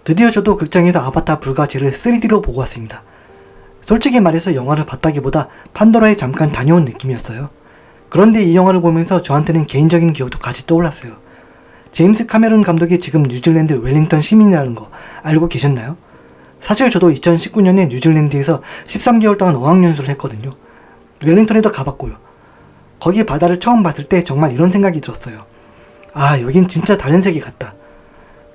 드디어 저도 극장에서 아바타 불가제를 3D로 보고 왔습니다. 솔직히 말해서 영화를 봤다기보다 판도라에 잠깐 다녀온 느낌이었어요. 그런데 이 영화를 보면서 저한테는 개인적인 기억도 같이 떠올랐어요. 제임스 카메론 감독이 지금 뉴질랜드 웰링턴 시민이라는 거 알고 계셨나요? 사실 저도 2019년에 뉴질랜드에서 13개월 동안 어학연수를 했거든요. 웰링턴에도 가봤고요. 거기 바다를 처음 봤을 때 정말 이런 생각이 들었어요. 아, 여긴 진짜 다른 세계 같다.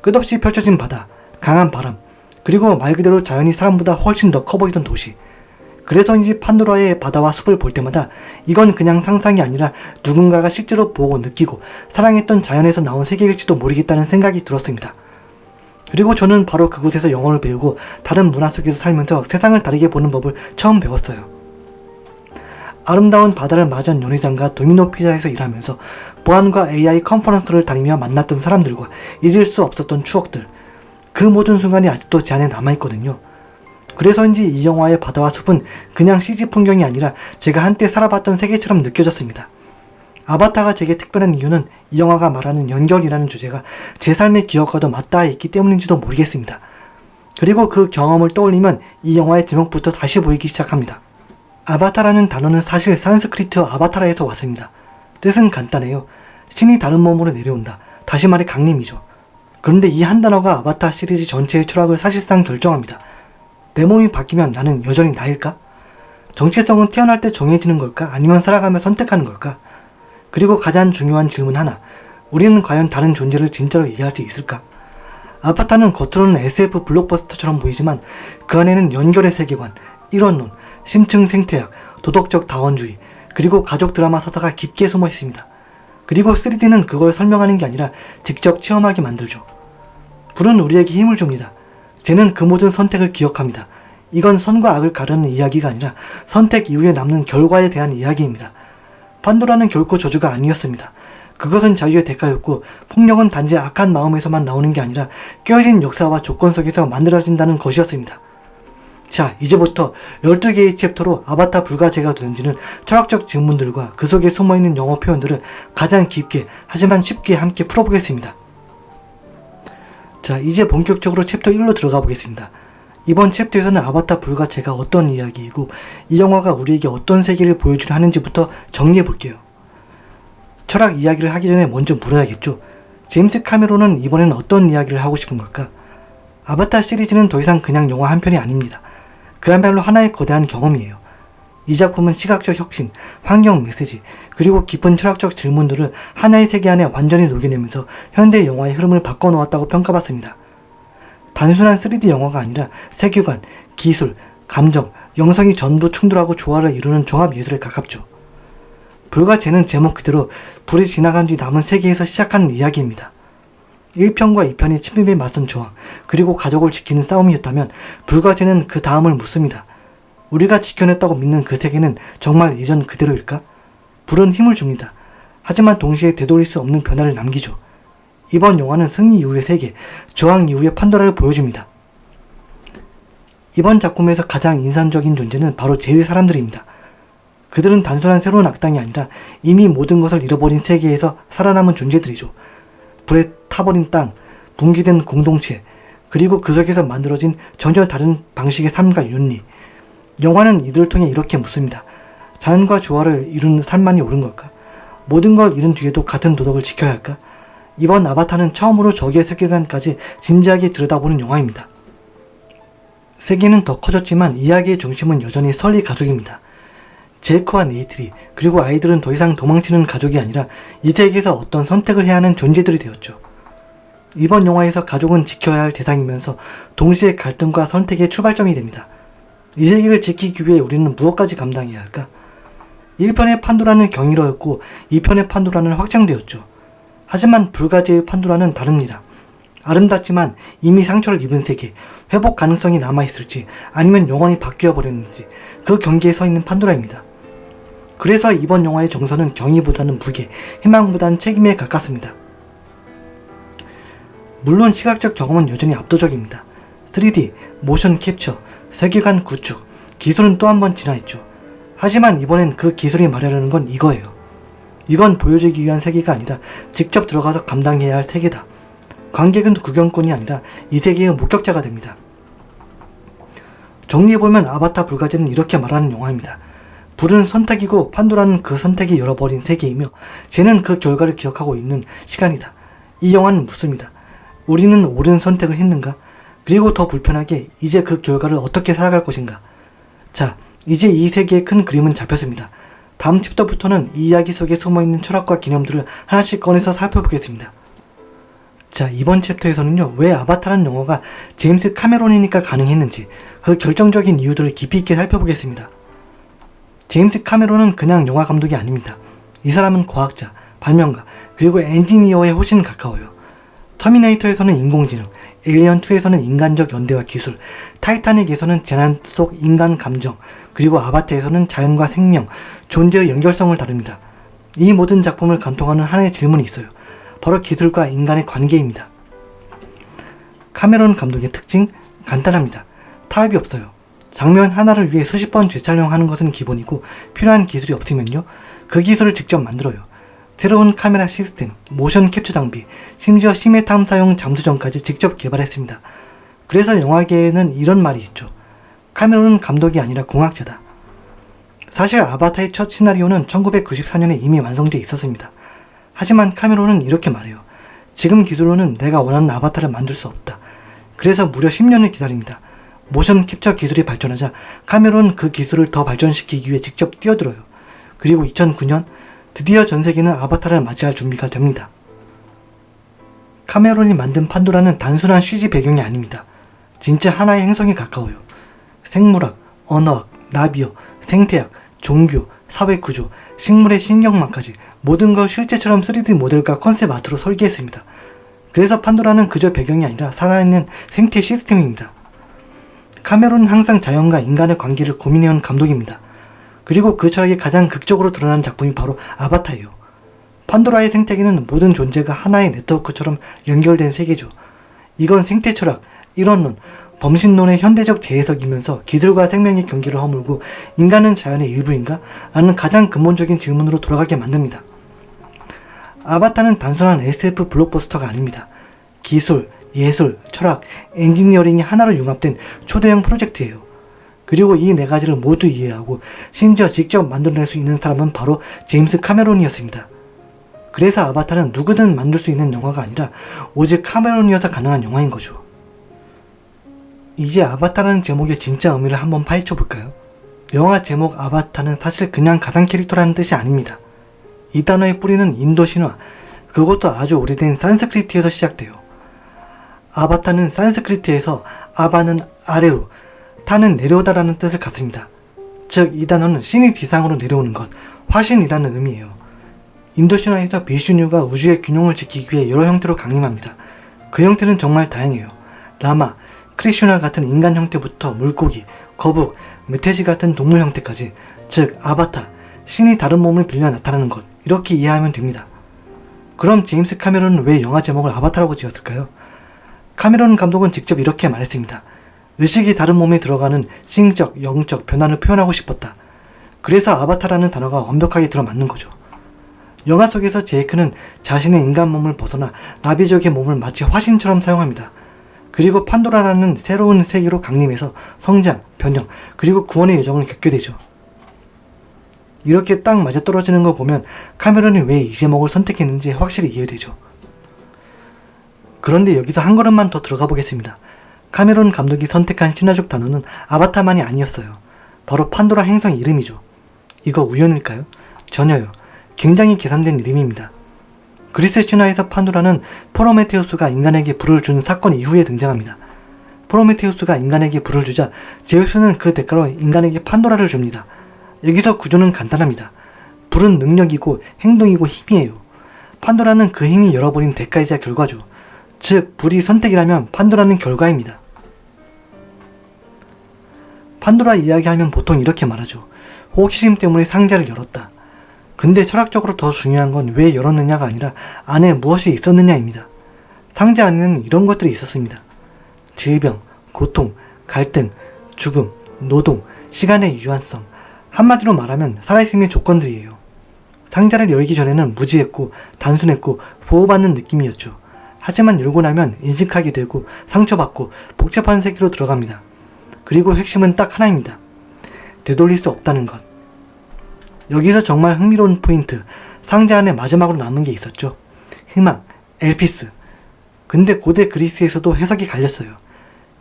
끝없이 펼쳐진 바다, 강한 바람, 그리고 말 그대로 자연이 사람보다 훨씬 더 커 보이던 도시. 그래서인지 판도라의 바다와 숲을 볼 때마다 이건 그냥 상상이 아니라 누군가가 실제로 보고 느끼고 사랑했던 자연에서 나온 세계일지도 모르겠다는 생각이 들었습니다. 그리고 저는 바로 그곳에서 영어를 배우고 다른 문화 속에서 살면서 세상을 다르게 보는 법을 처음 배웠어요. 아름다운 바다를 맞이한 연회장과 도미노 피자에서 일하면서 보안과 AI 컨퍼런스를 다니며 만났던 사람들과 잊을 수 없었던 추억들, 그 모든 순간이 아직도 제 안에 남아있거든요. 그래서인지 이 영화의 바다와 숲은 그냥 CG 풍경이 아니라 제가 한때 살아봤던 세계처럼 느껴졌습니다. 아바타가 제게 특별한 이유는 이 영화가 말하는 연결이라는 주제가 제 삶의 기억과도 맞닿아 있기 때문인지도 모르겠습니다. 그리고 그 경험을 떠올리면 이 영화의 제목부터 다시 보이기 시작합니다. 아바타라는 단어는 사실 산스크리트어 아바타라에서 왔습니다. 뜻은 간단해요. 신이 다른 몸으로 내려온다. 다시 말해 강림이죠. 그런데 이 한 단어가 아바타 시리즈 전체의 철학을 사실상 결정합니다. 내 몸이 바뀌면 나는 여전히 나일까? 정체성은 태어날 때 정해지는 걸까? 아니면 살아가며 선택하는 걸까? 그리고 가장 중요한 질문 하나, 우리는 과연 다른 존재를 진짜로 이해할 수 있을까? 아바타는 겉으로는 SF 블록버스터처럼 보이지만 그 안에는 연결의 세계관, 일원론, 심층 생태학, 도덕적 다원주의, 그리고 가족 드라마 서사가 깊게 숨어 있습니다. 그리고 3D는 그걸 설명하는 게 아니라 직접 체험하게 만들죠. 불은 우리에게 힘을 줍니다. 쟤는 그 모든 선택을 기억합니다. 이건 선과 악을 가르는 이야기가 아니라 선택 이후에 남는 결과에 대한 이야기입니다. 판도라는 결코 저주가 아니었습니다. 그것은 자유의 대가였고 폭력은 단지 악한 마음에서만 나오는 게 아니라 깨어진 역사와 조건 속에서 만들어진다는 것이었습니다. 자, 이제부터 12개의 챕터로 아바타 불가제가 던지는 철학적 질문들과 그 속에 숨어있는 영어 표현들을 가장 깊게 하지만 쉽게 함께 풀어보겠습니다. 자, 이제 본격적으로 챕터 1로 들어가 보겠습니다. 이번 챕터에서는 아바타 불가제가 어떤 이야기이고 이 영화가 우리에게 어떤 세계를 보여주려 하는지부터 정리해볼게요. 철학 이야기를 하기 전에 먼저 물어야겠죠. 제임스 카메론은 이번엔 어떤 이야기를 하고 싶은 걸까? 아바타 시리즈는 더 이상 그냥 영화 한 편이 아닙니다. 그야말로 하나의 거대한 경험이에요. 이 작품은 시각적 혁신, 환경 메시지, 그리고 깊은 철학적 질문들을 하나의 세계 안에 완전히 녹여내면서 현대 영화의 흐름을 바꿔놓았다고 평가받습니다. 단순한 3D 영화가 아니라 세계관, 기술, 감정, 영성이 전부 충돌하고 조화를 이루는 종합예술에 가깝죠. 불가제는 제목 그대로 불이 지나간 뒤 남은 세계에서 시작하는 이야기입니다. 1편과 2편이 침입에 맞선 저항, 그리고 가족을 지키는 싸움이었다면 불가제는 그 다음을 묻습니다. 우리가 지켜냈다고 믿는 그 세계는 정말 예전 그대로일까? 불은 힘을 줍니다. 하지만 동시에 되돌릴 수 없는 변화를 남기죠. 이번 영화는 승리 이후의 세계, 저항 이후의 판도라를 보여줍니다. 이번 작품에서 가장 인상적인 존재는 바로 제일 사람들입니다. 그들은 단순한 새로운 악당이 아니라 이미 모든 것을 잃어버린 세계에서 살아남은 존재들이죠. 불에 타버린 땅, 붕괴된 공동체, 그리고 그 속에서 만들어진 전혀 다른 방식의 삶과 윤리. 영화는 이들을 통해 이렇게 묻습니다. 자연과 조화를 이루는 삶만이 옳은 걸까? 모든 걸 잃은 뒤에도 같은 도덕을 지켜야 할까? 이번 아바타는 처음으로 저기의 세계관까지 진지하게 들여다보는 영화입니다. 세계는 더 커졌지만 이야기의 중심은 여전히 설리 가족입니다. 제이크와 네이트리, 그리고 아이들은 더 이상 도망치는 가족이 아니라 이 세계에서 어떤 선택을 해야 하는 존재들이 되었죠. 이번 영화에서 가족은 지켜야 할 대상이면서 동시에 갈등과 선택의 출발점이 됩니다. 이 세계를 지키기 위해 우리는 무엇까지 감당해야 할까? 1편의 판도라는 경이로웠고 2편의 판도라는 확장되었죠. 하지만 불가제의 판도라는 다릅니다. 아름답지만 이미 상처를 입은 세계, 회복 가능성이 남아있을지 아니면 영원히 바뀌어버렸는지 그 경계에 서 있는 판도라입니다. 그래서 이번 영화의 정서는 경의보다는 무게, 희망보다는 책임에 가깝습니다. 물론 시각적 경험은 여전히 압도적입니다. 3D, 모션 캡처, 세계관 구축, 기술은 또 한 번 진화했죠. 하지만 이번엔 그 기술이 말하려는 건 이거예요. 이건 보여주기 위한 세계가 아니라 직접 들어가서 감당해야 할 세계다. 관객은 구경꾼이 아니라 이 세계의 목격자가 됩니다. 정리해보면 아바타 불가제는 이렇게 말하는 영화입니다. 불은 선택이고 판도라는 그 선택이 열어버린 세계이며 쟤는 그 결과를 기억하고 있는 시간이다. 이 영화는 묻습니다. 우리는 옳은 선택을 했는가? 그리고 더 불편하게 이제 그 결과를 어떻게 살아갈 것인가? 자, 이제 이 세계의 큰 그림은 잡혔습니다. 다음 챕터부터는 이 이야기 속에 숨어있는 철학과 개념들을 하나씩 꺼내서 살펴보겠습니다. 자, 이번 챕터에서는요, 왜 아바타라는 영화가 제임스 카메론이니까 가능했는지 그 결정적인 이유들을 깊이 있게 살펴보겠습니다. 제임스 카메론은 그냥 영화 감독이 아닙니다. 이 사람은 과학자, 발명가, 그리고 엔지니어에 훨씬 가까워요. 터미네이터에서는 인공지능, 에일리언2에서는 인간적 연대와 기술, 타이타닉에서는 재난 속 인간 감정, 그리고 아바타에서는 자연과 생명, 존재의 연결성을 다룹니다. 이 모든 작품을 관통하는 하나의 질문이 있어요. 바로 기술과 인간의 관계입니다. 카메론 감독의 특징? 간단합니다. 타협이 없어요. 장면 하나를 위해 수십 번 재촬영하는 것은 기본이고 필요한 기술이 없으면요, 그 기술을 직접 만들어요. 새로운 카메라 시스템, 모션 캡처 장비, 심지어 심해 탐사용 잠수정까지 직접 개발했습니다. 그래서 영화계에는 이런 말이 있죠. 카메론은 감독이 아니라 공학자다. 사실 아바타의 첫 시나리오는 1994년에 이미 완성되어 있었습니다. 하지만 카메론은 이렇게 말해요. 지금 기술로는 내가 원하는 아바타를 만들 수 없다. 그래서 무려 10년을 기다립니다. 모션 캡처 기술이 발전하자 카메론은 그 기술을 더 발전시키기 위해 직접 뛰어들어요. 그리고 2009년 드디어 전 세계는 아바타를 맞이할 준비가 됩니다. 카메론이 만든 판도라는 단순한 CG 배경이 아닙니다. 진짜 하나의 행성에 가까워요. 생물학, 언어학, 나비어, 생태학, 종교, 사회구조, 식물의 신경망까지 모든 걸 실제처럼 3D 모델과 컨셉 아트로 설계했습니다. 그래서 판도라는 그저 배경이 아니라 살아있는 생태 시스템입니다. 카메론은 항상 자연과 인간의 관계를 고민해온 감독입니다. 그리고 그 철학이 가장 극적으로 드러나는 작품이 바로 아바타예요. 판도라의 생태계는 모든 존재가 하나의 네트워크처럼 연결된 세계죠. 이건 생태 철학, 일원론, 범신론의 현대적 재해석이면서 기술과 생명의 경계를 허물고 인간은 자연의 일부인가? 라는 가장 근본적인 질문으로 돌아가게 만듭니다. 아바타는 단순한 SF 블록버스터가 아닙니다. 기술, 예술, 철학, 엔지니어링이 하나로 융합된 초대형 프로젝트예요. 그리고 이 네 가지를 모두 이해하고 심지어 직접 만들어낼 수 있는 사람은 바로 제임스 카메론이었습니다. 그래서 아바타는 누구든 만들 수 있는 영화가 아니라 오직 카메론이어서 가능한 영화인 거죠. 이제 아바타라는 제목의 진짜 의미를 한번 파헤쳐 볼까요? 영화 제목 아바타는 사실 그냥 가상 캐릭터라는 뜻이 아닙니다. 이 단어의 뿌리는 인도 신화, 그것도 아주 오래된 산스크리트에서 시작돼요. 아바타는 산스크리트에서 아바는 아래로, 타는 내려오다라는 뜻을 갖습니다. 즉, 이 단어는 신이 지상으로 내려오는 것, 화신이라는 의미예요. 인도 신화에서 비슈뉴가 우주의 균형을 지키기 위해 여러 형태로 강림합니다. 그 형태는 정말 다양해요. 라마, 크리슈나 같은 인간 형태부터 물고기, 거북, 메테지 같은 동물 형태까지, 즉 아바타, 신이 다른 몸을 빌려 나타나는 것, 이렇게 이해하면 됩니다. 그럼 제임스 카메론은 왜 영화 제목을 아바타라고 지었을까요? 카메론 감독은 직접 이렇게 말했습니다. 의식이 다른 몸에 들어가는 신적, 영적 변화를 표현하고 싶었다. 그래서 아바타라는 단어가 완벽하게 들어맞는 거죠. 영화 속에서 제이크는 자신의 인간 몸을 벗어나 나비족의 몸을 마치 화신처럼 사용합니다. 그리고 판도라라는 새로운 세계로 강림해서 성장, 변형, 그리고 구원의 여정을 겪게 되죠. 이렇게 딱 맞아떨어지는 거 보면 카메론이 왜 이 제목을 선택했는지 확실히 이해되죠. 그런데 여기서 한 걸음만 더 들어가 보겠습니다. 카메론 감독이 선택한 신화적 단어는 아바타만이 아니었어요. 바로 판도라 행성 이름이죠. 이거 우연일까요? 전혀요. 굉장히 계산된 이름입니다. 그리스 신화에서 판도라는 프로메테우스가 인간에게 불을 준 사건 이후에 등장합니다. 프로메테우스가 인간에게 불을 주자 제우스는 그 대가로 인간에게 판도라를 줍니다. 여기서 구조는 간단합니다. 불은 능력이고 행동이고 힘이에요. 판도라는 그 힘이 열어버린 대가이자 결과죠. 즉, 불이 선택이라면 판도라는 결과입니다. 판도라 이야기하면 보통 이렇게 말하죠. 호기심 때문에 상자를 열었다. 근데 철학적으로 더 중요한 건 왜 열었느냐가 아니라 안에 무엇이 있었느냐입니다. 상자 안에는 이런 것들이 있었습니다. 질병, 고통, 갈등, 죽음, 노동, 시간의 유한성, 한마디로 말하면 살아있음의 조건들이에요. 상자를 열기 전에는 무지했고 단순했고 보호받는 느낌이었죠. 하지만 열고 나면 인식하게 되고 상처받고 복잡한 세계로 들어갑니다. 그리고 핵심은 딱 하나입니다. 되돌릴 수 없다는 것. 여기서 정말 흥미로운 포인트, 상자 안에 마지막으로 남은 게 있었죠. 희망, 엘피스. 근데 고대 그리스에서도 해석이 갈렸어요.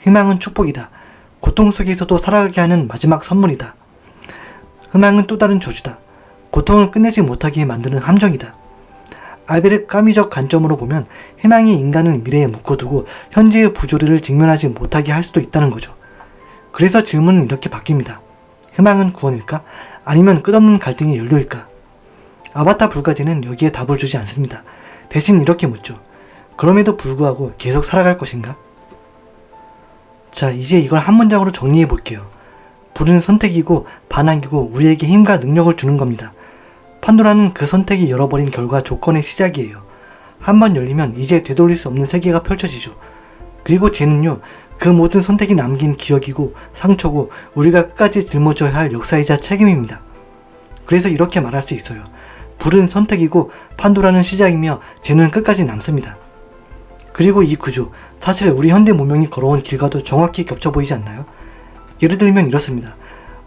희망은 축복이다. 고통 속에서도 살아가게 하는 마지막 선물이다. 희망은 또 다른 저주다. 고통을 끝내지 못하게 만드는 함정이다. 알베르 까미적 관점으로 보면 희망이 인간을 미래에 묶어두고 현재의 부조리를 직면하지 못하게 할 수도 있다는 거죠. 그래서 질문은 이렇게 바뀝니다. 희망은 구원일까? 아니면 끝없는 갈등의 연료일까? 아바타 불가지는 여기에 답을 주지 않습니다. 대신 이렇게 묻죠. 그럼에도 불구하고 계속 살아갈 것인가? 자, 이제 이걸 한 문장으로 정리해 볼게요. 불은 선택이고 반항이고 우리에게 힘과 능력을 주는 겁니다. 판도라는 그 선택이 열어버린 결과 조건의 시작이에요. 한번 열리면 이제 되돌릴 수 없는 세계가 펼쳐지죠. 그리고 죄는요, 그 모든 선택이 남긴 기억이고 상처고 우리가 끝까지 짊어져야 할 역사이자 책임입니다. 그래서 이렇게 말할 수 있어요. 불은 선택이고 판도라는 시작이며 죄는 끝까지 남습니다. 그리고 이 구조, 사실 우리 현대 문명이 걸어온 길과도 정확히 겹쳐 보이지 않나요? 예를 들면 이렇습니다.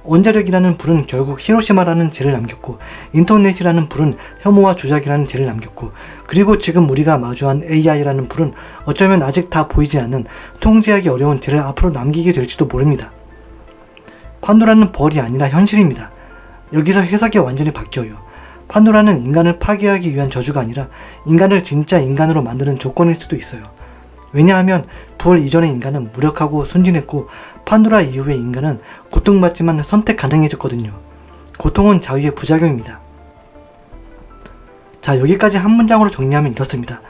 원자력이라는 불은 결국 히로시마라는 죄를 남겼고, 인터넷이라는 불은 혐오와 조작이라는 죄를 남겼고, 그리고 지금 우리가 마주한 AI라는 불은 어쩌면 아직 다 보이지 않는 통제하기 어려운 죄를 앞으로 남기게 될지도 모릅니다. 판도라는 벌이 아니라 현실입니다. 여기서 해석이 완전히 바뀌어요. 판도라는 인간을 파괴하기 위한 저주가 아니라 인간을 진짜 인간으로 만드는 조건일 수도 있어요. 왜냐하면 불 이전의 인간은 무력하고 순진했고 판도라 이후의 인간은 고통받지만 선택 가능해졌거든요. 고통은 자유의 부작용입니다. 자, 여기까지 한 문장으로 정리하면 이렇습니다.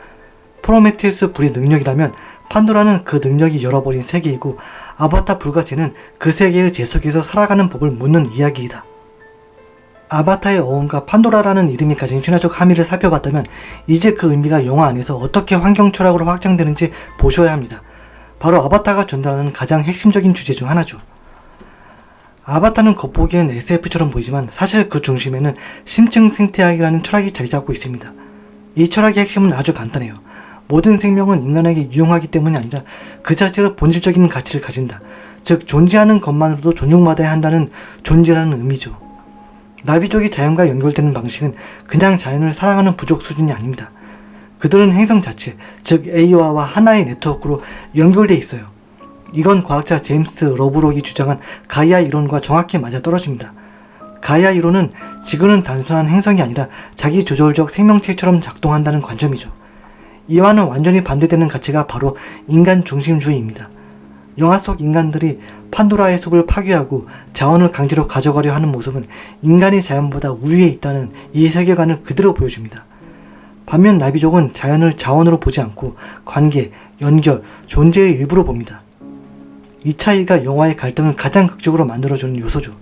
프로메테우스 불의 능력이라면 판도라는 그 능력이 열어버린 세계이고 아바타 불가죄는 그 세계의 죄 속에서 살아가는 법을 묻는 이야기이다. 아바타의 어원과 판도라라는 이름이 가진 신화적 함의를 살펴봤다면 이제 그 의미가 영화 안에서 어떻게 환경 철학으로 확장되는지 보셔야 합니다. 바로 아바타가 전달하는 가장 핵심적인 주제 중 하나죠. 아바타는 겉보기엔 SF처럼 보이지만 사실 그 중심에는 심층 생태학이라는 철학이 자리잡고 있습니다. 이 철학의 핵심은 아주 간단해요. 모든 생명은 인간에게 유용하기 때문이 아니라 그 자체로 본질적인 가치를 가진다. 즉 존재하는 것만으로도 존중받아야 한다는 존재라는 의미죠. 나비족이 자연과 연결되는 방식은 그냥 자연을 사랑하는 부족 수준이 아닙니다. 그들은 행성 자체, 즉 에이와와 하나의 네트워크로 연결돼 있어요. 이건 과학자 제임스 러브록이 주장한 가이아 이론과 정확히 맞아떨어집니다. 가이아 이론은 지구는 단순한 행성이 아니라 자기 조절적 생명체처럼 작동한다는 관점이죠. 이와는 완전히 반대되는 가치가 바로 인간 중심주의입니다. 영화 속 인간들이 판도라의 숲을 파괴하고 자원을 강제로 가져가려 하는 모습은 인간이 자연보다 우위에 있다는 이 세계관을 그대로 보여줍니다. 반면 나비족은 자연을 자원으로 보지 않고 관계, 연결, 존재의 일부로 봅니다. 이 차이가 영화의 갈등을 가장 극적으로 만들어주는 요소죠.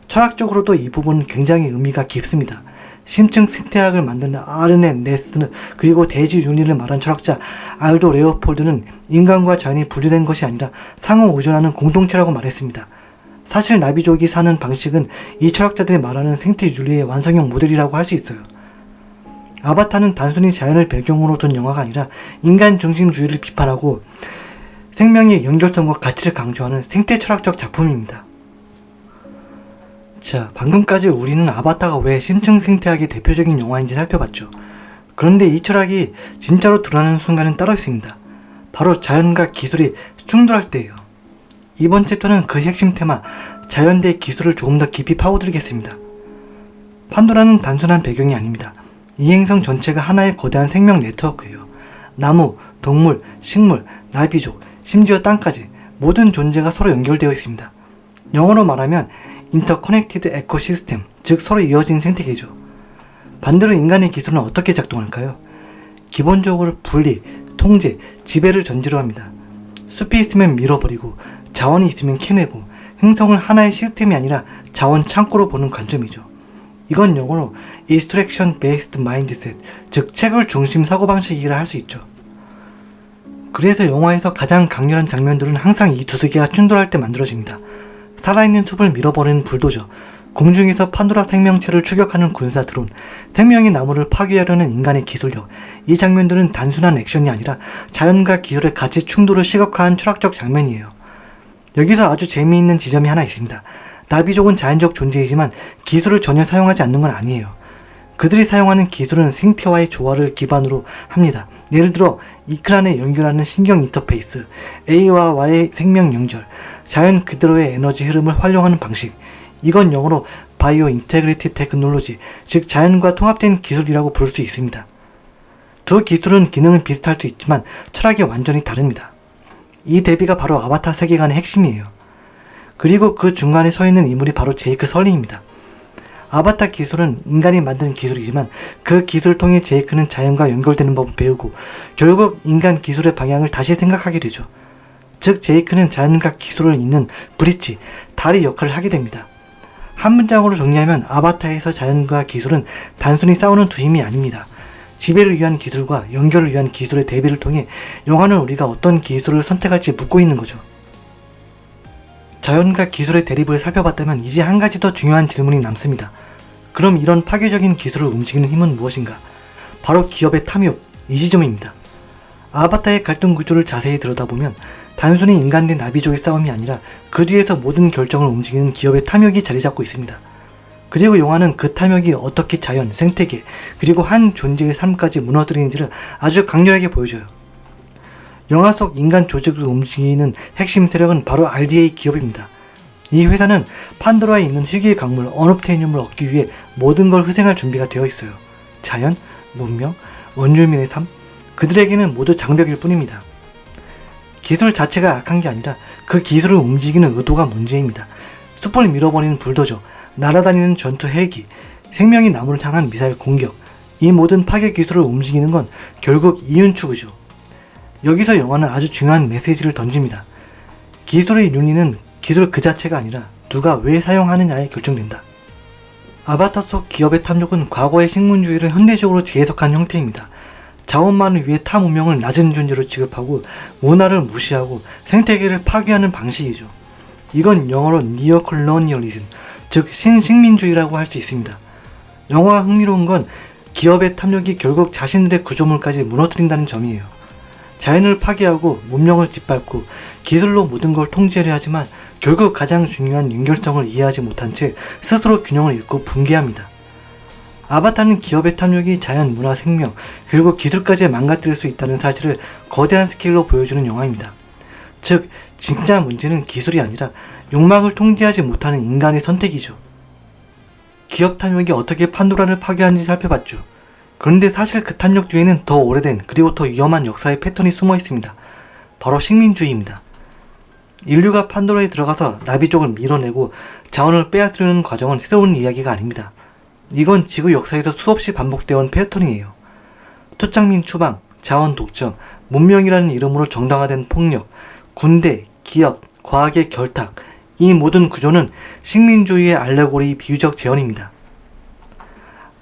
철학적으로도 이 부분은 굉장히 의미가 깊습니다. 심층 생태학을 만드는 아르네 네스는 그리고 대지 윤리를 말한 철학자 알도 레오폴드는 인간과 자연이 분리된 것이 아니라 상호 의존하는 공동체라고 말했습니다. 사실 나비족이 사는 방식은 이 철학자들이 말하는 생태 윤리의 완성형 모델이라고 할 수 있어요. 아바타는 단순히 자연을 배경으로 둔 영화가 아니라 인간 중심주의를 비판하고 생명의 연결성과 가치를 강조하는 생태 철학적 작품입니다. 자, 방금까지 우리는 아바타가 왜 심층 생태학의 대표적인 영화인지 살펴봤죠. 그런데 이 철학이 진짜로 드러나는 순간은 따로 있습니다. 바로 자연과 기술이 충돌할 때예요. 이번 챕터는 그 핵심 테마, 자연 대 기술을 조금 더 깊이 파고들겠습니다. 판도라는 단순한 배경이 아닙니다. 이 행성 전체가 하나의 거대한 생명 네트워크예요. 나무, 동물, 식물, 나비족, 심지어 땅까지 모든 존재가 서로 연결되어 있습니다. 영어로 말하면 인터커넥티드 에코시스템, 즉 서로 이어진 생태계죠. 반대로 인간의 기술은 어떻게 작동할까요? 기본적으로 분리, 통제, 지배를 전제로 합니다. 숲이 있으면 밀어버리고 자원이 있으면 캐내고 행성을 하나의 시스템이 아니라 자원 창고로 보는 관점이죠. 이건 영어로 Extraction Based Mindset, 즉 채굴 중심 사고방식이라 할 수 있죠. 그래서 영화에서 가장 강렬한 장면들은 항상 이 두 세계가 충돌할 때 만들어집니다. 살아있는 숲을 밀어버리는 불도저, 공중에서 판도라 생명체를 추격하는 군사 드론, 생명의 나무를 파괴하려는 인간의 기술력. 이 장면들은 단순한 액션이 아니라 자연과 기술의 가치 충돌을 시각화한 철학적 장면이에요. 여기서 아주 재미있는 지점이 하나 있습니다. 나비족은 자연적 존재이지만 기술을 전혀 사용하지 않는 건 아니에요. 그들이 사용하는 기술은 생태와의 조화를 기반으로 합니다. 예를 들어 이크란에 연결하는 신경 인터페이스, A와 Y의 생명 연결, 자연 그대로의 에너지 흐름을 활용하는 방식. 이건 영어로 바이오 인테그리티 테크놀로지, 즉 자연과 통합된 기술이라고 부를 수 있습니다. 두 기술은 기능은 비슷할 수 있지만 철학이 완전히 다릅니다. 이 대비가 바로 아바타 세계관의 핵심이에요. 그리고 그 중간에 서 있는 인물이 바로 제이크 설리입니다. 아바타 기술은 인간이 만든 기술이지만 그 기술을 통해 제이크는 자연과 연결되는 법을 배우고 결국 인간 기술의 방향을 다시 생각하게 되죠. 즉 제이크는 자연과 기술을 잇는 브릿지, 다리 역할을 하게 됩니다. 한 문장으로 정리하면 아바타에서 자연과 기술은 단순히 싸우는 두 힘이 아닙니다. 지배를 위한 기술과 연결을 위한 기술의 대비를 통해 영화는 우리가 어떤 기술을 선택할지 묻고 있는 거죠. 자연과 기술의 대립을 살펴봤다면 이제 한 가지 더 중요한 질문이 남습니다. 그럼 이런 파괴적인 기술을 움직이는 힘은 무엇인가? 바로 기업의 탐욕, 이 지점입니다. 아바타의 갈등 구조를 자세히 들여다보면 단순히 인간 대 나비족의 싸움이 아니라 그 뒤에서 모든 결정을 움직이는 기업의 탐욕이 자리 잡고 있습니다. 그리고 영화는 그 탐욕이 어떻게 자연, 생태계, 그리고 한 존재의 삶까지 무너뜨리는지를 아주 강렬하게 보여줘요. 영화 속 인간 조직을 움직이는 핵심 세력은 바로 RDA 기업입니다. 이 회사는 판도라에 있는 희귀의 강물 언옵테이늄을 얻기 위해 모든 걸 희생할 준비가 되어 있어요. 자연, 문명, 원주민의 삶, 그들에게는 모두 장벽일 뿐입니다. 기술 자체가 악한 게 아니라 그 기술을 움직이는 의도가 문제입니다. 숲을 밀어버리는 불도저, 날아다니는 전투 헬기, 생명의 나무를 향한 미사일 공격, 이 모든 파괴 기술을 움직이는 건 결국 이윤추구죠. 여기서 영화는 아주 중요한 메시지를 던집니다. 기술의 윤리는 기술 그 자체가 아니라 누가 왜 사용하느냐에 결정된다. 아바타 속 기업의 탐욕은 과거의 식민주의를 현대적으로 재해석한 형태입니다. 자원만을 위해 타 문명을 낮은 존재로 취급하고 문화를 무시하고 생태계를 파괴하는 방식이죠. 이건 영어로 니어콜로니얼리즘, 즉 신식민주의라고 할 수 있습니다. 영화가 흥미로운 건 기업의 탐욕이 결국 자신들의 구조물까지 무너뜨린다는 점이에요. 자연을 파괴하고 문명을 짓밟고 기술로 모든 걸 통제를 하지만 결국 가장 중요한 연결성을 이해하지 못한 채 스스로 균형을 잃고 붕괴합니다. 아바타는 기업의 탐욕이 자연, 문화, 생명, 그리고 기술까지 망가뜨릴 수 있다는 사실을 거대한 스케일로 보여주는 영화입니다. 즉, 진짜 문제는 기술이 아니라 욕망을 통제하지 못하는 인간의 선택이죠. 기업 탐욕이 어떻게 판도라를 파괴하는지 살펴봤죠. 그런데 사실 그 탐욕 뒤에는 더 오래된 그리고 더 위험한 역사의 패턴이 숨어 있습니다. 바로 식민주의입니다. 인류가 판도라에 들어가서 나비족을 밀어내고 자원을 빼앗으려는 과정은 새로운 이야기가 아닙니다. 이건 지구 역사에서 수없이 반복되어 온 패턴이에요. 토착민 추방, 자원 독점, 문명이라는 이름으로 정당화된 폭력, 군대, 기업, 과학의 결탁, 이 모든 구조는 식민주의의 알레고리 비유적 재현입니다.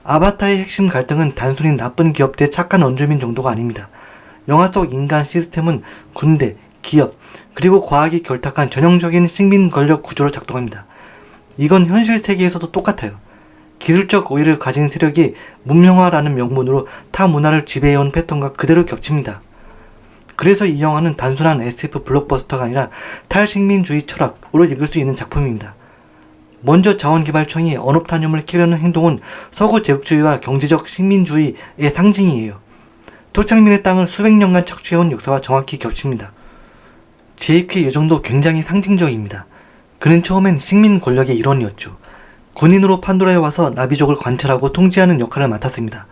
아바타의 핵심 갈등은 단순히 나쁜 기업 대 착한 원주민 정도가 아닙니다. 영화 속 인간 시스템은 군대, 기업, 그리고 과학이 결탁한 전형적인 식민 권력 구조로 작동합니다. 이건 현실 세계에서도 똑같아요. 기술적 우위를 가진 세력이 문명화라는 명분으로 타 문화를 지배해온 패턴과 그대로 겹칩니다. 그래서 이 영화는 단순한 SF 블록버스터가 아니라 탈식민주의 철학으로 읽을 수 있는 작품입니다. 먼저 자원개발청이 언옵타늄을 캐려는 행동은 서구 제국주의와 경제적 식민주의의 상징이에요. 토착민의 땅을 수백 년간 착취해온 역사와 정확히 겹칩니다. 제이크의 여정도 굉장히 상징적입니다. 그는 처음엔 식민 권력의 일원이었죠. 군인으로 판도라에 와서 나비족을 관찰하고 통제하는 역할을 맡았습니다.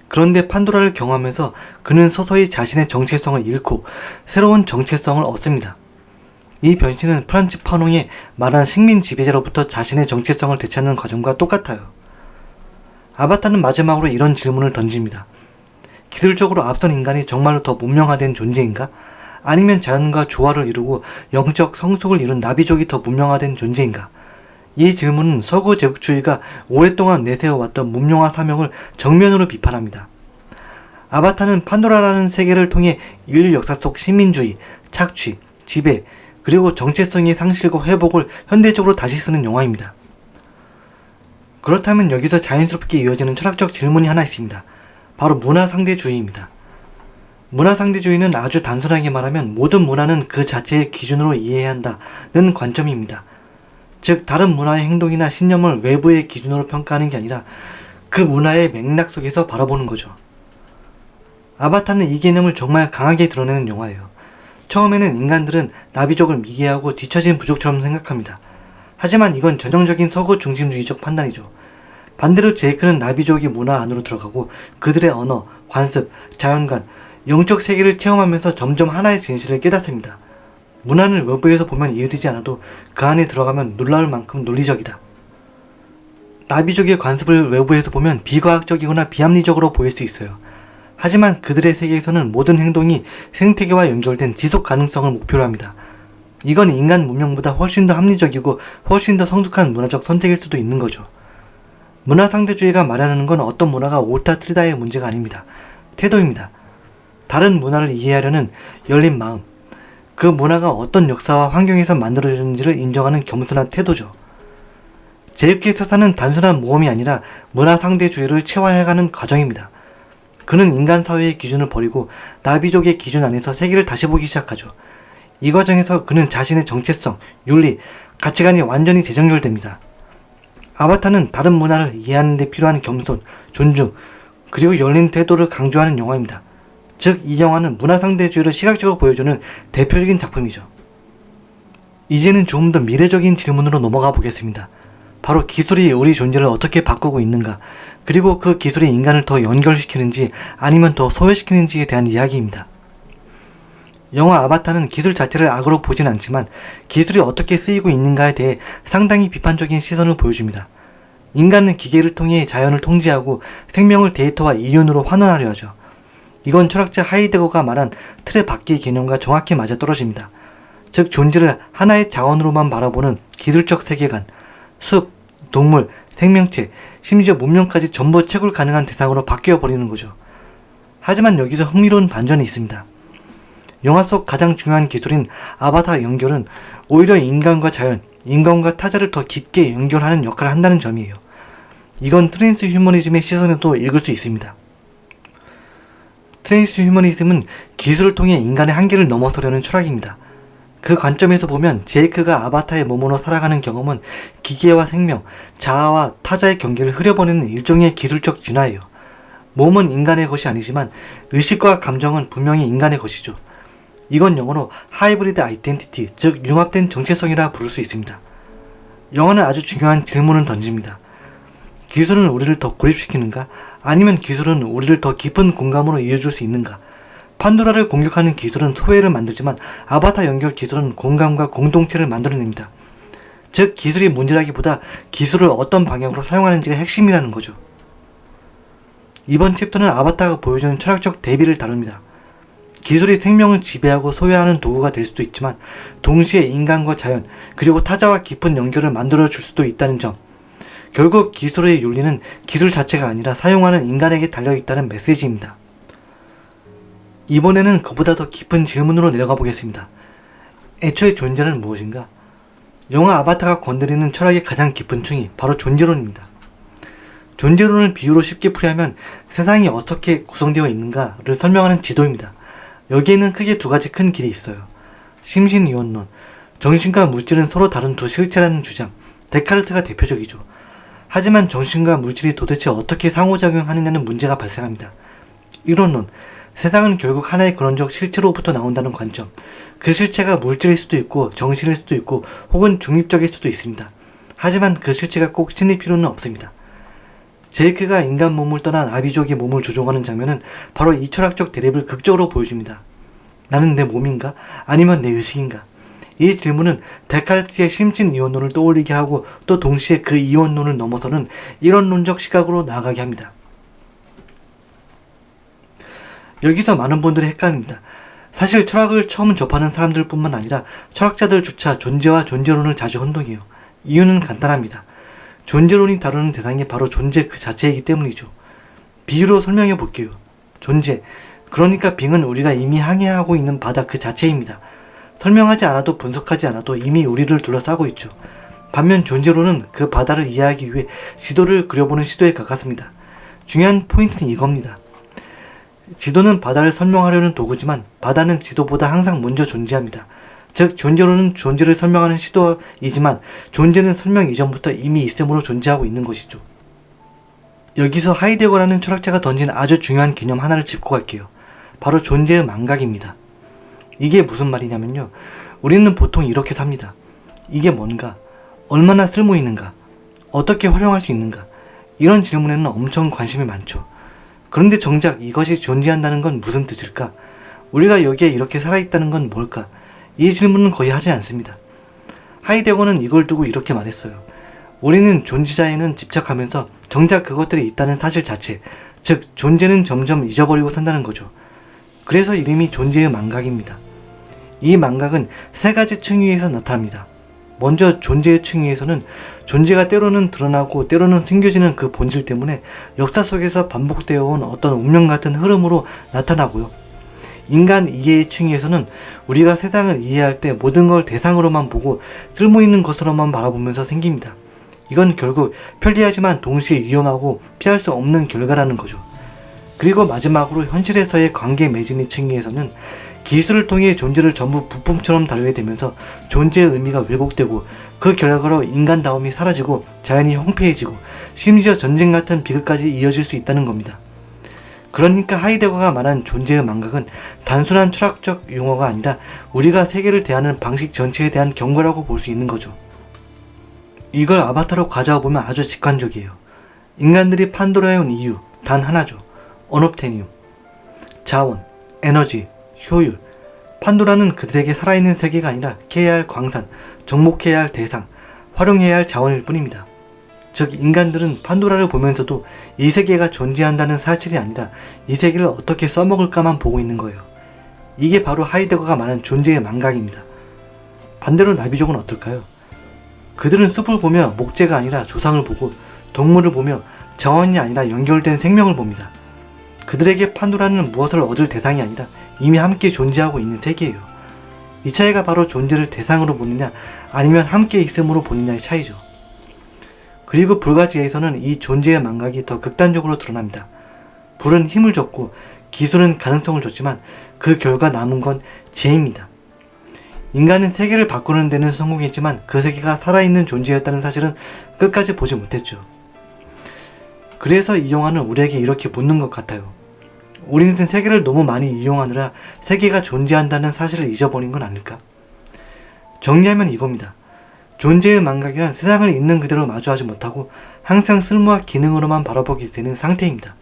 그런데 판도라를 경험하면서 그는 서서히 자신의 정체성을 잃고 새로운 정체성을 얻습니다. 이 변신은 프란츠 파농의 말한 식민 지배자로부터 자신의 정체성을 되찾는 과정과 똑같아요. 아바타는 마지막으로 이런 질문을 던집니다. 기술적으로 앞선 인간이 정말로 더 문명화된 존재인가? 아니면 자연과 조화를 이루고 영적 성숙을 이룬 나비족이 더 문명화된 존재인가? 이 질문은 서구 제국주의가 오랫동안 내세워왔던 문명화 사명을 정면으로 비판합니다. 아바타는 판도라라는 세계를 통해 인류 역사 속 식민주의, 착취, 지배, 그리고 정체성의 상실과 회복을 현대적으로 다시 쓰는 영화입니다. 그렇다면 여기서 자연스럽게 이어지는 철학적 질문이 하나 있습니다. 바로 문화상대주의입니다. 문화상대주의는 아주 단순하게 말하면 모든 문화는 그 자체의 기준으로 이해해야 한다는 관점입니다. 즉 다른 문화의 행동이나 신념을 외부의 기준으로 평가하는 게 아니라 그 문화의 맥락 속에서 바라보는 거죠. 아바타는 이 개념을 정말 강하게 드러내는 영화예요. 처음에는 인간들은 나비족을 미개하고 뒤처진 부족처럼 생각합니다. 하지만 이건 전형적인 서구 중심주의적 판단이죠. 반대로 제이크는 나비족의 문화 안으로 들어가고 그들의 언어, 관습, 자연관, 영적 세계를 체험하면서 점점 하나의 진실을 깨닫습니다. 문화는 외부에서 보면 이해되지 않아도 그 안에 들어가면 놀라울 만큼 논리적이다. 나비족의 관습을 외부에서 보면 비과학적이거나 비합리적으로 보일 수 있어요. 하지만 그들의 세계에서는 모든 행동이 생태계와 연결된 지속 가능성을 목표로 합니다. 이건 인간 문명보다 훨씬 더 합리적이고 훨씬 더 성숙한 문화적 선택일 수도 있는 거죠. 문화상대주의가 말하는 건 어떤 문화가 옳다 틀리다의 문제가 아닙니다. 태도입니다. 다른 문화를 이해하려는 열린 마음, 그 문화가 어떤 역사와 환경에서 만들어졌는지를 인정하는 겸손한 태도죠. 제이크의 서사는 단순한 모험이 아니라 문화상대주의를 체화해가는 과정입니다. 그는 인간 사회의 기준을 버리고 나비족의 기준 안에서 세계를 다시 보기 시작하죠. 이 과정에서 그는 자신의 정체성, 윤리, 가치관이 완전히 재정렬됩니다. 아바타는 다른 문화를 이해하는 데 필요한 겸손, 존중, 그리고 열린 태도를 강조하는 영화입니다. 즉, 이 영화는 문화상대주의를 시각적으로 보여주는 대표적인 작품이죠. 이제는 조금 더 미래적인 질문으로 넘어가 보겠습니다. 바로 기술이 우리 존재를 어떻게 바꾸고 있는가, 그리고 그 기술이 인간을 더 연결시키는지 아니면 더 소외시키는지에 대한 이야기입니다. 영화 아바타는 기술 자체를 악으로 보진 않지만 기술이 어떻게 쓰이고 있는가에 대해 상당히 비판적인 시선을 보여줍니다. 인간은 기계를 통해 자연을 통제하고 생명을 데이터와 이윤으로 환원하려 하죠. 이건 철학자 하이데거가 말한 틀의 밖의 개념과 정확히 맞아떨어집니다. 즉 존재를 하나의 자원으로만 바라보는 기술적 세계관, 숲, 동물, 생명체, 심지어 문명까지 전부 채굴 가능한 대상으로 바뀌어버리는 거죠. 하지만 여기서 흥미로운 반전이 있습니다. 영화 속 가장 중요한 기술인 아바타 연결은 오히려 인간과 자연, 인간과 타자를 더 깊게 연결하는 역할을 한다는 점이에요. 이건 트랜스 휴머니즘의 시선에도 읽을 수 있습니다. 트랜스 휴머니즘은 기술을 통해 인간의 한계를 넘어서려는 철학입니다. 그 관점에서 보면 제이크가 아바타의 몸으로 살아가는 경험은 기계와 생명, 자아와 타자의 경계를 흐려보내는 일종의 기술적 진화예요. 몸은 인간의 것이 아니지만 의식과 감정은 분명히 인간의 것이죠. 이건 영어로 하이브리드 아이덴티티, 즉 융합된 정체성이라 부를 수 있습니다. 영화는 아주 중요한 질문을 던집니다. 기술은 우리를 더 고립시키는가? 아니면 기술은 우리를 더 깊은 공감으로 이어줄 수 있는가? 판도라를 공격하는 기술은 소외를 만들지만 아바타 연결 기술은 공감과 공동체를 만들어냅니다. 즉 기술이 문제라기보다 기술을 어떤 방향으로 사용하는지가 핵심이라는 거죠. 이번 챕터는 아바타가 보여주는 철학적 대비를 다룹니다. 기술이 생명을 지배하고 소외하는 도구가 될 수도 있지만 동시에 인간과 자연 그리고 타자와 깊은 연결을 만들어줄 수도 있다는 점, 결국 기술의 윤리는 기술 자체가 아니라 사용하는 인간에게 달려있다는 메시지입니다. 이번에는 그보다 더 깊은 질문으로 내려가 보겠습니다. 애초에 존재는 무엇인가? 영화 아바타가 건드리는 철학의 가장 깊은 층이 바로 존재론입니다. 존재론을 비유로 쉽게 풀이하면 세상이 어떻게 구성되어 있는가를 설명하는 지도입니다. 여기에는 크게 두 가지 큰 길이 있어요. 심신이원론, 정신과 물질은 서로 다른 두 실체라는 주장, 데카르트가 대표적이죠. 하지만 정신과 물질이 도대체 어떻게 상호작용하느냐는 문제가 발생합니다. 이론론, 세상은 결국 하나의 근원적 실체로부터 나온다는 관점, 그 실체가 물질일 수도 있고 정신일 수도 있고 혹은 중립적일 수도 있습니다. 하지만 그 실체가 꼭 신일 필요는 없습니다. 제이크가 인간 몸을 떠난 아비족의 몸을 조종하는 장면은 바로 이 철학적 대립을 극적으로 보여줍니다. 나는 내 몸인가? 아니면 내 의식인가? 이 질문은 데카르트의 심신이원론을 떠올리게 하고 또 동시에 그 이원론을 넘어서는 이론론적 시각으로 나아가게 합니다. 여기서 많은 분들이 헷갈립니다. 사실 철학을 처음 접하는 사람들 뿐만 아니라 철학자들조차 존재와 존재론을 자주 혼동해요. 이유는 간단합니다. 존재론이 다루는 대상이 바로 존재 그 자체이기 때문이죠. 비유로 설명해 볼게요. 존재, 그러니까 빙은 우리가 이미 항해하고 있는 바다 그 자체입니다. 설명하지 않아도 분석하지 않아도 이미 우리를 둘러싸고 있죠. 반면 존재론은 그 바다를 이해하기 위해 지도를 그려보는 시도에 가깝습니다. 중요한 포인트는 이겁니다. 지도는 바다를 설명하려는 도구지만 바다는 지도보다 항상 먼저 존재합니다. 즉 존재론은 존재를 설명하는 시도이지만 존재는 설명 이전부터 이미 있음으로 존재하고 있는 것이죠. 여기서 하이데거라는 철학자가 던진 아주 중요한 개념 하나를 짚고 갈게요. 바로 존재의 망각입니다. 이게 무슨 말이냐면요. 우리는 보통 이렇게 삽니다. 이게 뭔가? 얼마나 쓸모 있는가? 어떻게 활용할 수 있는가? 이런 질문에는 엄청 관심이 많죠. 그런데 정작 이것이 존재한다는 건 무슨 뜻일까? 우리가 여기에 이렇게 살아있다는 건 뭘까? 이 질문은 거의 하지 않습니다. 하이데거는 이걸 두고 이렇게 말했어요. 우리는 존재자에는 집착하면서 정작 그것들이 있다는 사실 자체, 즉 존재는 점점 잊어버리고 산다는 거죠. 그래서 이름이 존재의 망각입니다. 이 망각은 세 가지 층위에서 나타납니다. 먼저 존재의 층위에서는 존재가 때로는 드러나고 때로는 숨겨지는 그 본질 때문에 역사 속에서 반복되어 온 어떤 운명 같은 흐름으로 나타나고요. 인간 이해의 층위에서는 우리가 세상을 이해할 때 모든 걸 대상으로만 보고 쓸모있는 것으로만 바라보면서 생깁니다. 이건 결국 편리하지만 동시에 위험하고 피할 수 없는 결과라는 거죠. 그리고 마지막으로 현실에서의 관계 맺음의 층위에서는 기술을 통해 존재를 전부 부품처럼 다루게 되면서 존재의 의미가 왜곡되고 그 결과로 인간다움이 사라지고 자연이 황폐해지고 심지어 전쟁 같은 비극까지 이어질 수 있다는 겁니다. 그러니까 하이데거가 말한 존재의 망각은 단순한 철학적 용어가 아니라 우리가 세계를 대하는 방식 전체에 대한 경고라고 볼 수 있는 거죠. 이걸 아바타로 가져와 보면 아주 직관적이에요. 인간들이 판도라에 온 이유 단 하나죠. 언옵테니움. 자원, 에너지, 효율. 판도라는 그들에게 살아있는 세계가 아니라 캐야 할 광산, 접목해야 할 대상, 활용해야 할 자원일 뿐입니다. 즉 인간들은 판도라를 보면서도 이 세계가 존재한다는 사실이 아니라 이 세계를 어떻게 써먹을까만 보고 있는 거예요. 이게 바로 하이데거가 말한 존재의 망각입니다. 반대로 나비족은 어떨까요? 그들은 숲을 보며 목재가 아니라 조상을 보고 동물을 보며 자원이 아니라 연결된 생명을 봅니다. 그들에게 판도라는 무엇을 얻을 대상이 아니라 이미 함께 존재하고 있는 세계예요. 이 차이가 바로 존재를 대상으로 보느냐 아니면 함께 있음으로 보느냐의 차이죠. 그리고 불가지에서는 이 존재의 망각이 더 극단적으로 드러납니다. 불은 힘을 줬고 기술은 가능성을 줬지만 그 결과 남은 건 지혜입니다. 인간은 세계를 바꾸는 데는 성공했지만 그 세계가 살아있는 존재였다는 사실은 끝까지 보지 못했죠. 그래서 이 영화는 우리에게 이렇게 묻는 것 같아요. 우리는 세계를 너무 많이 이용하느라 세계가 존재한다는 사실을 잊어버린 건 아닐까? 정리하면 이겁니다. 존재의 망각이란 세상을 있는 그대로 마주하지 못하고 항상 쓸모와 기능으로만 바라보게 되는 상태입니다.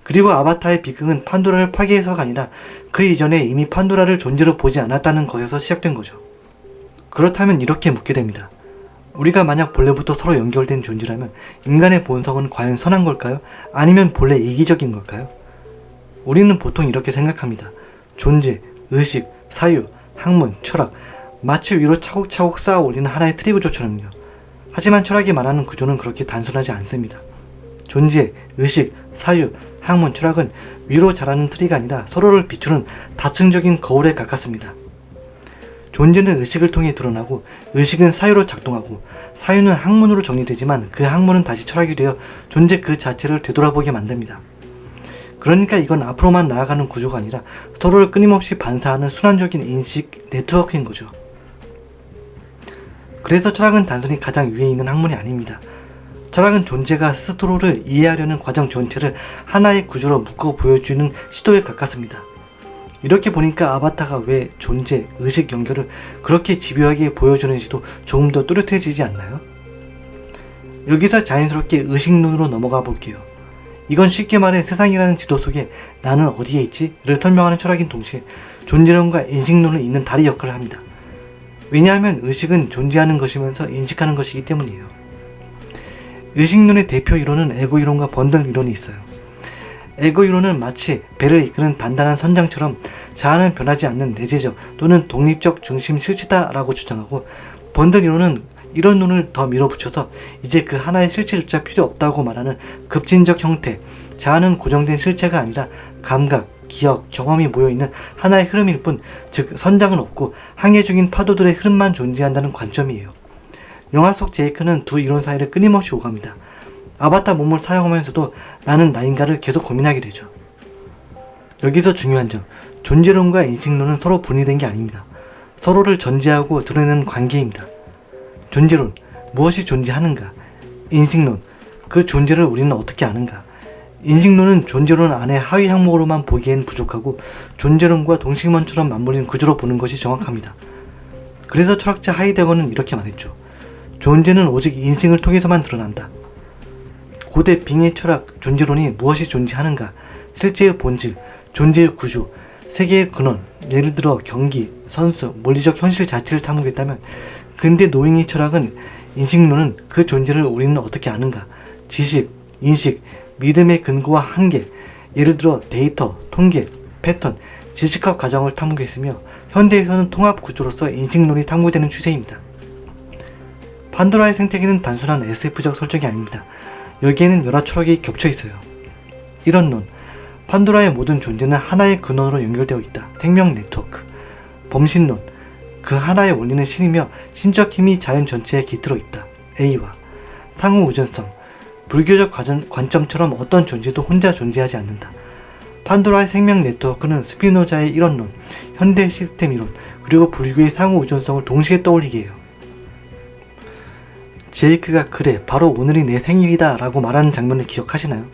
그리고 아바타의 비극은 판도라를 파괴해서가 아니라 그 이전에 이미 판도라를 존재로 보지 않았다는 것에서 시작된 거죠. 그렇다면 이렇게 묻게 됩니다. 우리가 만약 본래부터 서로 연결된 존재라면 인간의 본성은 과연 선한 걸까요? 아니면 본래 이기적인 걸까요? 우리는 보통 이렇게 생각합니다. 존재, 의식, 사유, 학문, 철학, 마치 위로 차곡차곡 쌓아 올리는 하나의 트리 구조처럼요. 하지만 철학이 말하는 구조는 그렇게 단순하지 않습니다. 존재, 의식, 사유, 학문, 철학은 위로 자라는 트리가 아니라 서로를 비추는 다층적인 거울에 가깝습니다. 존재는 의식을 통해 드러나고 의식은 사유로 작동하고 사유는 학문으로 정리되지만 그 학문은 다시 철학이 되어 존재 그 자체를 되돌아보게 만듭니다. 그러니까 이건 앞으로만 나아가는 구조가 아니라 서로를 끊임없이 반사하는 순환적인 인식 네트워크인 거죠. 그래서 철학은 단순히 가장 위에 있는 학문이 아닙니다. 철학은 존재가 스스로를 이해하려는 과정 전체를 하나의 구조로 묶어 보여주는 시도에 가깝습니다. 이렇게 보니까 아바타가 왜 존재, 의식 연결을 그렇게 집요하게 보여주는지도 조금 더 뚜렷해지지 않나요? 여기서 자연스럽게 의식론으로 넘어가 볼게요. 이건 쉽게 말해 세상이라는 지도 속에 나는 어디에 있지? 를 설명하는 철학인 동시에 존재론과 인식론을 잇는 다리 역할을 합니다. 왜냐하면 의식은 존재하는 것이면서 인식하는 것이기 때문이에요. 의식론의 대표 이론은 에고 이론과 번들 이론이 있어요. 에고 이론은 마치 배를 이끄는 단단한 선장처럼 자아는 변하지 않는 내재적 또는 독립적 중심 실체다라고 주장하고, 번들 이론은 이런 논을 더 밀어붙여서 이제 그 하나의 실체조차 필요 없다고 말하는 급진적 형태, 자아는 고정된 실체가 아니라 감각, 기억, 경험이 모여있는 하나의 흐름일 뿐, 즉 선장은 없고 항해 중인 파도들의 흐름만 존재한다는 관점이에요. 영화 속 제이크는 두 이론 사이를 끊임없이 오갑니다. 아바타 몸을 사용하면서도 나는 나인가를 계속 고민하게 되죠. 여기서 중요한 점, 존재론과 인식론은 서로 분리된 게 아닙니다. 서로를 전제하고 드러내는 관계입니다. 존재론, 무엇이 존재하는가? 인식론, 그 존재를 우리는 어떻게 아는가? 인식론은 존재론 안에 하위 항목으로만 보기엔 부족하고 존재론과 동식문처럼 맞물린 구조로 보는 것이 정확합니다. 그래서 철학자 하이데거는 이렇게 말했죠. 존재는 오직 인식을 통해서만 드러난다. 고대 빙의 철학, 존재론이 무엇이 존재하는가? 실제의 본질, 존재의 구조, 세계의 근원, 예를 들어 경기, 선수, 물리적 현실 자체를 탐구했다면 근대 노잉의 철학은 인식론은 그 존재를 우리는 어떻게 아는가? 지식, 인식, 믿음의 근거와 한계, 예를 들어 데이터, 통계, 패턴, 지식학 과정을 탐구했으며 현대에서는 통합 구조로서 인식론이 탐구되는 추세입니다. 판도라의 생태계는 단순한 SF적 설정이 아닙니다. 여기에는 여러 철학이 겹쳐 있어요. 이런론, 판도라의 모든 존재는 하나의 근원으로 연결되어 있다. 생명 네트워크. 범신론, 그 하나의 원리는 신이며 신적 힘이 자연 전체에 깃들어 있다. A와 상호 우전성, 불교적 관점처럼 어떤 존재도 혼자 존재하지 않는다. 판도라의 생명 네트워크는 스피노자의 이론론, 현대 시스템 이론, 그리고 불교의 상호 우전성을 동시에 떠올리게 해요. 제이크가 그래, 바로 오늘이 내 생일이다 라고 말하는 장면을 기억하시나요?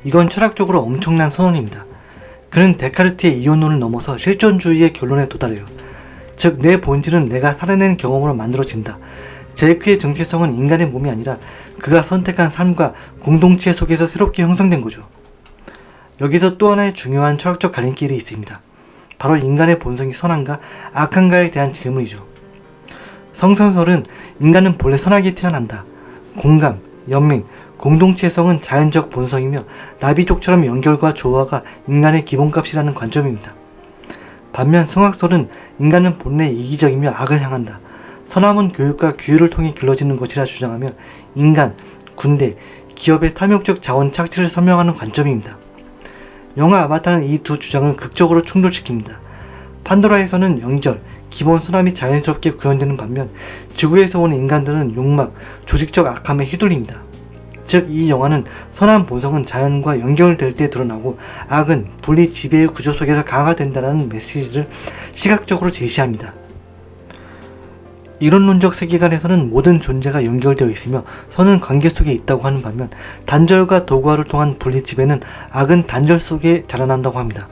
이건 철학적으로 엄청난 선언입니다. 그는 데카르트의 이혼론을 넘어서 실존주의의 결론에 도달해요. 즉, 내 본질은 내가 살아낸 경험으로 만들어진다. 제이크의 정체성은 인간의 몸이 아니라 그가 선택한 삶과 공동체 속에서 새롭게 형성된 거죠. 여기서 또 하나의 중요한 철학적 갈림길이 있습니다. 바로 인간의 본성이 선한가 악한가에 대한 질문이죠. 성선설은 인간은 본래 선하게 태어난다. 공감, 연민, 공동체성은 자연적 본성이며 나비족처럼 연결과 조화가 인간의 기본값이라는 관점입니다. 반면 성악설은 인간은 본래 이기적이며 악을 향한다. 선함은 교육과 규율을 통해 길러지는 것이라 주장하며 인간, 군대, 기업의 탐욕적 자원 착취를 설명하는 관점입니다. 영화 아바타는 이 두 주장을 극적으로 충돌시킵니다. 판도라에서는 영절, 기본 선함이 자연스럽게 구현되는 반면 지구에서 온 인간들은 욕망, 조직적 악함에 휘둘립니다. 즉, 이 영화는 선한 본성은 자연과 연결될 때 드러나고 악은 분리 지배의 구조 속에서 강화된다는 메시지를 시각적으로 제시합니다. 이론론적 세계관에서는 모든 존재가 연결되어 있으며 선은 관계 속에 있다고 하는 반면 단절과 도구화를 통한 분리 지배는 악은 단절 속에 자라난다고 합니다.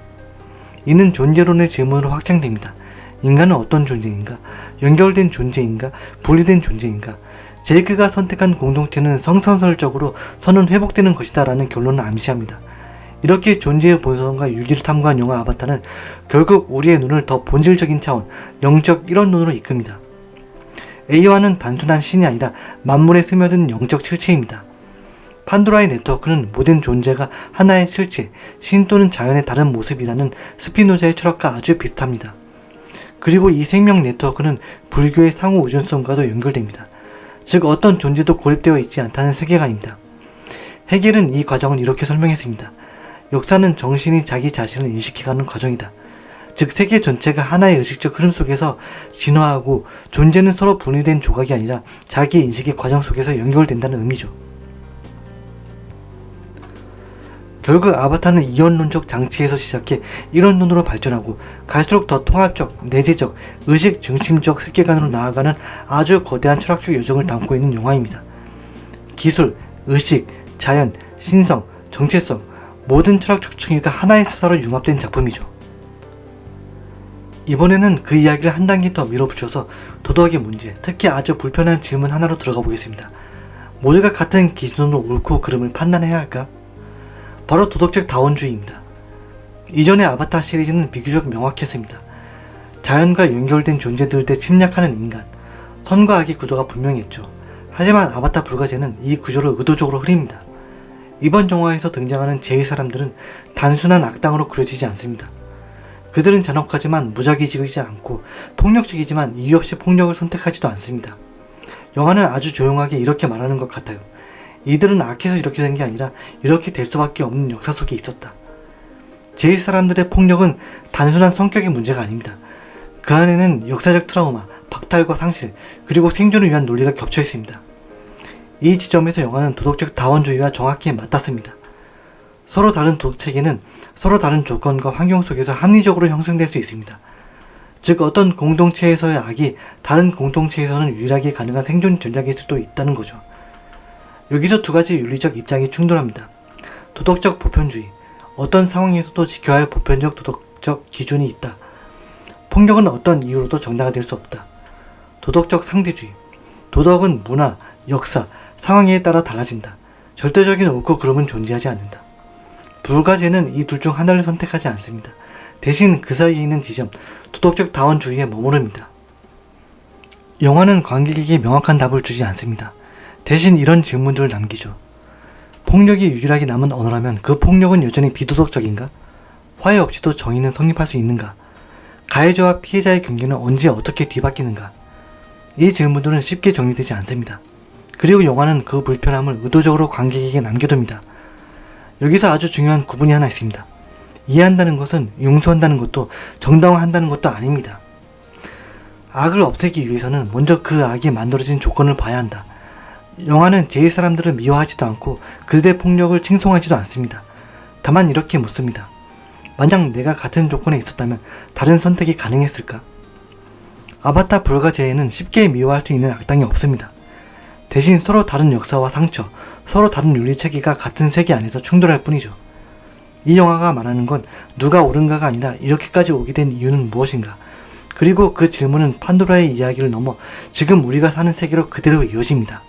이는 존재론의 질문으로 확장됩니다. 인간은 어떤 존재인가? 연결된 존재인가? 분리된 존재인가? 제이크가 선택한 공동체는 성선설적으로 선은 회복되는 것이다 라는 결론을 암시합니다. 이렇게 존재의 본성과 유기를 탐구한 영화 아바타는 결국 우리의 눈을 더 본질적인 차원, 영적 일원론으로 이끕니다. A와는 단순한 신이 아니라 만물에 스며든 영적 실체입니다. 판도라의 네트워크는 모든 존재가 하나의 실체, 신 또는 자연의 다른 모습이라는 스피노자의 철학과 아주 비슷합니다. 그리고 이 생명 네트워크는 불교의 상호 우전성과도 연결됩니다. 즉, 어떤 존재도 고립되어 있지 않다는 세계관입니다. 헤겔은 이 과정을 이렇게 설명했습니다. 역사는 정신이 자기 자신을 인식해가는 과정이다. 즉, 세계 전체가 하나의 의식적 흐름 속에서 진화하고 존재는 서로 분리된 조각이 아니라 자기 인식의 과정 속에서 연결된다는 의미죠. 결국 아바타는 이원론적 장치에서 시작해 이론론으로 발전하고 갈수록 더 통합적, 내재적, 의식 중심적 세계관으로 나아가는 아주 거대한 철학적 여정을 담고 있는 영화입니다. 기술, 의식, 자연, 신성, 정체성, 모든 철학적 층위가 하나의 수사로 융합된 작품이죠. 이번에는 그 이야기를 한 단계 더 밀어붙여서 도덕의 문제, 특히 아주 불편한 질문 하나로 들어가 보겠습니다. 모두가 같은 기준으로 옳고 그름을 판단해야 할까? 바로 도덕적 다원주의입니다. 이전의 아바타 시리즈는 비교적 명확했습니다. 자연과 연결된 존재들에 침략하는 인간, 선과 악의 구조가 분명했죠. 하지만 아바타 불가제는 이 구조를 의도적으로 흐립니다. 이번 영화에서 등장하는 제의 사람들은 단순한 악당으로 그려지지 않습니다. 그들은 잔혹하지만 무작위적이지 않고 폭력적이지만 이유 없이 폭력을 선택하지도 않습니다. 영화는 아주 조용하게 이렇게 말하는 것 같아요. 이들은 악해서 이렇게 된 게 아니라 이렇게 될 수밖에 없는 역사 속에 있었다. 제2 사람들의 폭력은 단순한 성격의 문제가 아닙니다. 그 안에는 역사적 트라우마, 박탈과 상실, 그리고 생존을 위한 논리가 겹쳐 있습니다. 이 지점에서 영화는 도덕적 다원주의와 정확히 맞닿습니다. 서로 다른 도덕체계는 서로 다른 조건과 환경 속에서 합리적으로 형성될 수 있습니다. 즉 어떤 공동체에서의 악이 다른 공동체에서는 유일하게 가능한 생존 전략일 수도 있다는 거죠. 여기서 두 가지 윤리적 입장이 충돌합니다. 도덕적 보편주의, 어떤 상황에서도 지켜야 할 보편적 도덕적 기준이 있다. 폭력은 어떤 이유로도 정당화될 수 없다. 도덕적 상대주의, 도덕은 문화, 역사, 상황에 따라 달라진다. 절대적인 옳고 그름은 존재하지 않는다. 불가제는 이 둘 중 하나를 선택하지 않습니다. 대신 그 사이에 있는 지점, 도덕적 다원주의에 머무릅니다. 영화는 관객에게 명확한 답을 주지 않습니다. 대신 이런 질문들을 남기죠. 폭력이 유일하게 남은 언어라면 그 폭력은 여전히 비도덕적인가? 화해 없이도 정의는 성립할 수 있는가? 가해자와 피해자의 경계는 언제 어떻게 뒤바뀌는가? 이 질문들은 쉽게 정리되지 않습니다. 그리고 영화는 그 불편함을 의도적으로 관객에게 남겨둡니다. 여기서 아주 중요한 구분이 하나 있습니다. 이해한다는 것은 용서한다는 것도 정당화한다는 것도 아닙니다. 악을 없애기 위해서는 먼저 그 악이 만들어진 조건을 봐야 한다. 영화는 제2 사람들을 미워하지도 않고 그들의 폭력을 칭송하지도 않습니다. 다만 이렇게 묻습니다. 만약 내가 같은 조건에 있었다면 다른 선택이 가능했을까? 아바타 불가제에는 쉽게 미워할 수 있는 악당이 없습니다. 대신 서로 다른 역사와 상처, 서로 다른 윤리체계가 같은 세계 안에서 충돌할 뿐이죠. 이 영화가 말하는 건 누가 옳은가가 아니라 이렇게까지 오게 된 이유는 무엇인가? 그리고 그 질문은 판도라의 이야기를 넘어 지금 우리가 사는 세계로 그대로 이어집니다.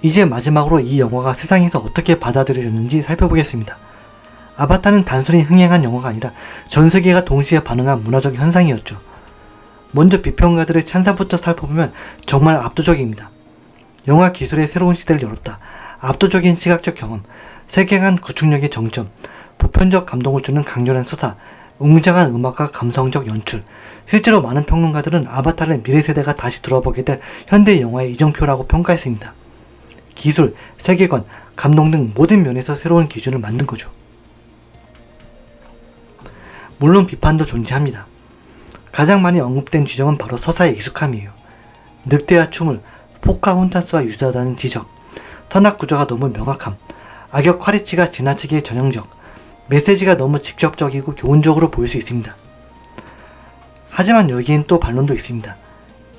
이제 마지막으로 이 영화가 세상에서 어떻게 받아들여졌는지 살펴보겠습니다. 아바타는 단순히 흥행한 영화가 아니라 전 세계가 동시에 반응한 문화적 현상이었죠. 먼저 비평가들의 찬사부터 살펴보면 정말 압도적입니다. 영화 기술의 새로운 시대를 열었다. 압도적인 시각적 경험, 세계관 구축력의 정점, 보편적 감동을 주는 강렬한 서사, 웅장한 음악과 감성적 연출. 실제로 많은 평론가들은 아바타를 미래 세대가 다시 들어보게 될 현대 영화의 이정표라고 평가했습니다. 기술, 세계관, 감동 등 모든 면에서 새로운 기준을 만든 거죠. 물론 비판도 존재합니다. 가장 많이 언급된 지점은 바로 서사의 익숙함이에요. 늑대와 춤을 포카혼타스와 유사하다는 지적, 선악 구조가 너무 명확함, 악역 콰리치가 지나치게 전형적, 메시지가 너무 직접적이고 교훈적으로 보일 수 있습니다. 하지만 여기엔 또 반론도 있습니다.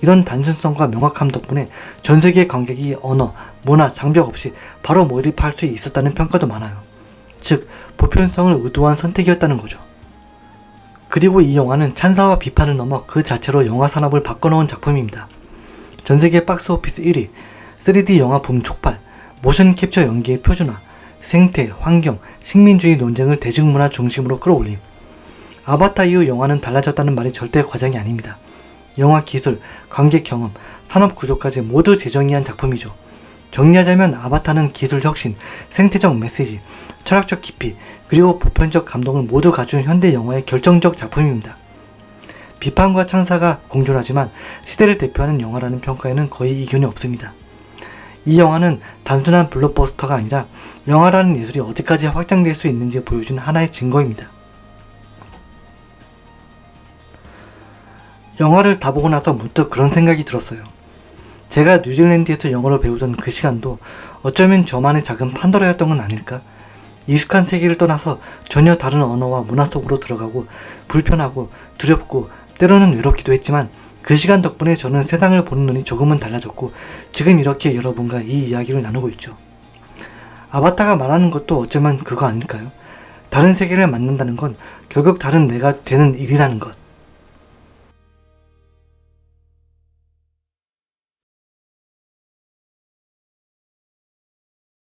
이런 단순성과 명확함 덕분에 전세계 관객이 언어, 문화, 장벽 없이 바로 몰입할 수 있었다는 평가도 많아요. 즉, 보편성을 의도한 선택이었다는 거죠. 그리고 이 영화는 찬사와 비판을 넘어 그 자체로 영화 산업을 바꿔놓은 작품입니다. 전세계 박스오피스 1위, 3D 영화 붐 촉발, 모션 캡처 연기의 표준화, 생태, 환경, 식민주의 논쟁을 대중문화 중심으로 끌어올림. 아바타 이후 영화는 달라졌다는 말이 절대 과장이 아닙니다. 영화 기술, 관객 경험, 산업 구조까지 모두 재정의한 작품이죠. 정리하자면 아바타는 기술 혁신, 생태적 메시지, 철학적 깊이, 그리고 보편적 감동을 모두 갖춘 현대 영화의 결정적 작품입니다. 비판과 찬사가 공존하지만 시대를 대표하는 영화라는 평가에는 거의 이견이 없습니다. 이 영화는 단순한 블록버스터가 아니라 영화라는 예술이 어디까지 확장될 수 있는지 보여준 하나의 증거입니다. 영화를 다 보고 나서 문득 그런 생각이 들었어요. 제가 뉴질랜드에서 영어를 배우던 그 시간도 어쩌면 저만의 작은 판도라였던 건 아닐까? 익숙한 세계를 떠나서 전혀 다른 언어와 문화 속으로 들어가고 불편하고 두렵고 때로는 외롭기도 했지만 그 시간 덕분에 저는 세상을 보는 눈이 조금은 달라졌고 지금 이렇게 여러분과 이 이야기를 나누고 있죠. 아바타가 말하는 것도 어쩌면 그거 아닐까요? 다른 세계를 만난다는 건 결국 다른 내가 되는 일이라는 것.